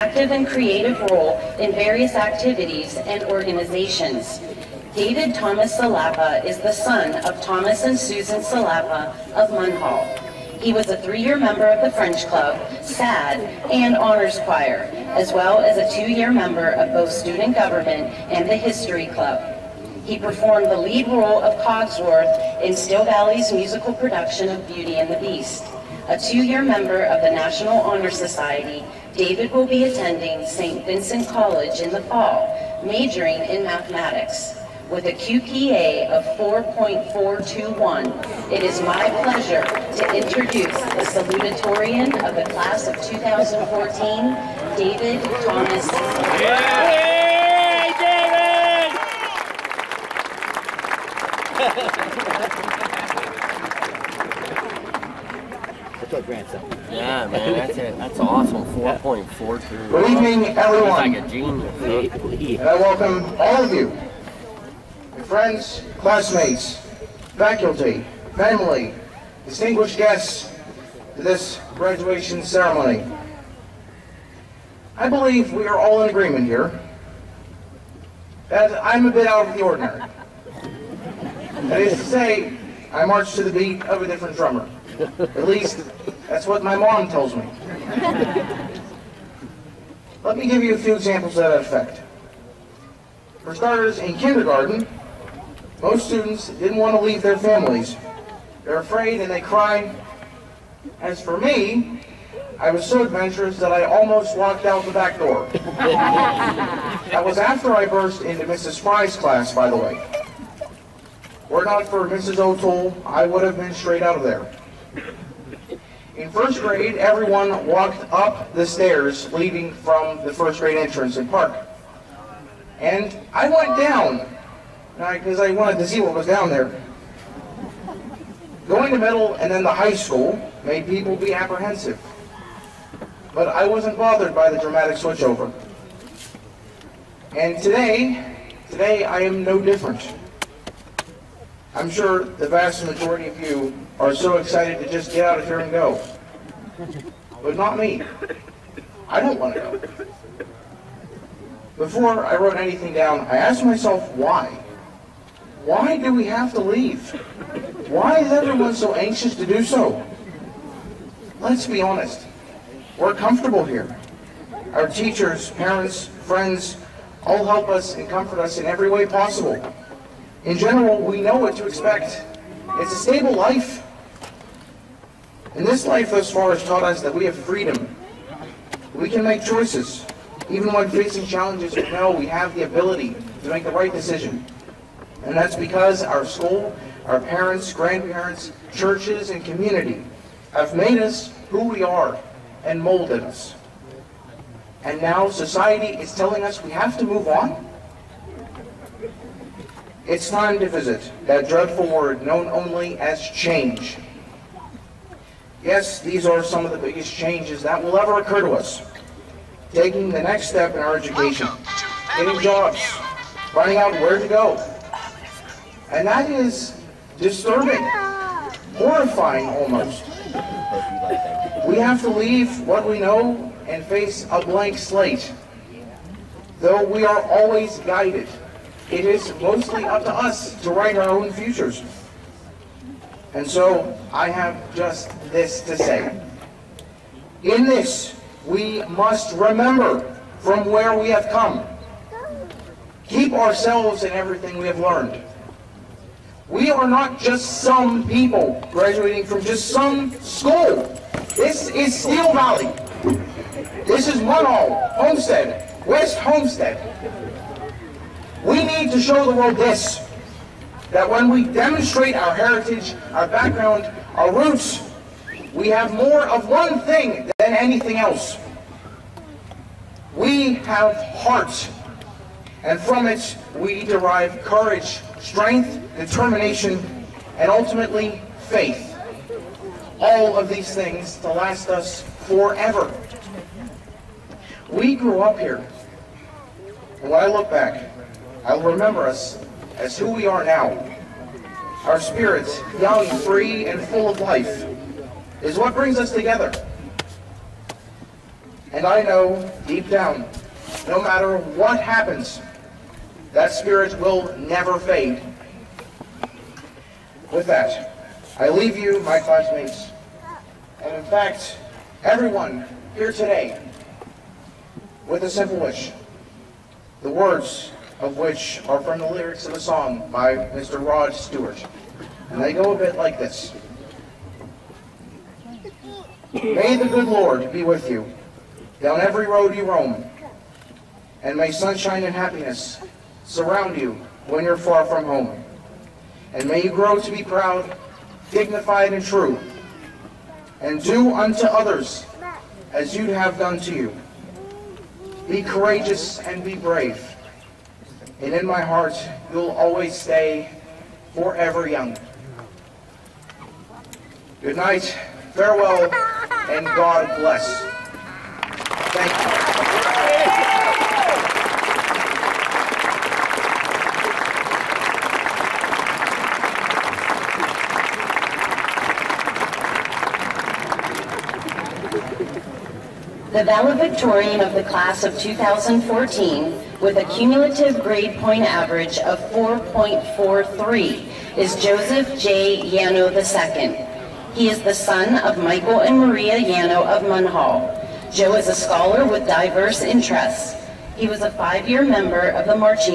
active and creative role in various activities and organizations. David Thomas Salapa is the son of Thomas and Susan Salapa of Munhall. He was a 3-year member of the French Club, SAD, and Honors Choir, as well as a 2-year member of both Student Government and the History Club. He performed the lead role of Cogsworth in Still Valley's musical production of Beauty and the Beast. A 2-year member of the National Honor Society, David will be attending St. Vincent College in the fall, majoring in mathematics. With a QPA of 4.421, it is my pleasure to introduce the salutatorian of the class of 2014, David Thomas. Yay, David! That's our grandson. Yeah, man, that's it. That's awesome. 4.42. Good evening, everyone. He's like a genius. And I welcome all of you, my friends, classmates, faculty, family, distinguished guests, to this graduation ceremony. I believe we are all in agreement here that I'm a bit out of the ordinary. That is to say, I march to the beat of a different drummer. At least, that's what my mom tells me. Let me give you a few examples to that effect. For starters, in kindergarten, most students didn't want to leave their families. They're afraid and they cry. As for me, I was so adventurous that I almost walked out the back door. That was after I burst into Mrs. Fry's class, by the way. Were it not for Mrs. O'Toole, I would have been straight out of there. In first grade, everyone walked up the stairs leading from the first grade entrance in Park. And I went down, because I wanted to see what was down there. Going to middle and then the high school made people be apprehensive. But I wasn't bothered by the dramatic switchover. And today I am no different. I'm sure the vast majority of you are so excited to just get out of here and go. But not me. I don't want to go. Before I wrote anything down, I asked myself why. Why do we have to leave? Why is everyone so anxious to do so? Let's be honest. We're comfortable here. Our teachers, parents, friends all help us and comfort us in every way possible. In general, we know what to expect. It's a stable life. And this life thus far has taught us that we have freedom. We can make choices. Even when facing challenges, we know we have the ability to make the right decision. And that's because our school, our parents, grandparents, churches, and community have made us who we are and molded us. And now society is telling us we have to move on. It's time to visit that dreadful word known only as change. Yes, these are some of the biggest changes that will ever occur to us. Taking the next step in our education, getting jobs, finding out where to go. And that is disturbing, horrifying almost. We have to leave what we know and face a blank slate. Though we are always guided, it is mostly up to us to write our own futures. And so, I have just this to say. In this, we must remember from where we have come. Keep ourselves in everything we have learned. We are not just some people graduating from just some school. This is Steel Valley. This is Munhall, Homestead, West Homestead. We need to show the world this, that when we demonstrate our heritage, our background, our roots, we have more of one thing than anything else. We have heart, and from it we derive courage, strength, determination, and ultimately faith. All of these things to last us forever. We grew up here, and when I look back, I'll remember us as who we are now. Our spirits, young, free, and full of life, is what brings us together. And And I know, deep down, no matter what happens, that spirit will never fade. With that, I leave you, my classmates, and in fact, everyone here today, with a simple wish, the words of which are from the lyrics of a song by Mr. Rod Stewart. And they go a bit like this. May the good Lord be with you down every road you roam, and may sunshine and happiness surround you when you're far from home. And may you grow to be proud, dignified, and true, and do unto others as you'd have done to you. Be courageous and be brave, and in my heart you'll always stay forever young. Good night, farewell, and God bless. Thank you. The valedictorian of the class of 2014, with a cumulative grade point average of 4.43, is Joseph J. Yano II. He is the son of Michael and Maria Yano of Munhall. Joe is a scholar with diverse interests. He was a 5-year member of the marching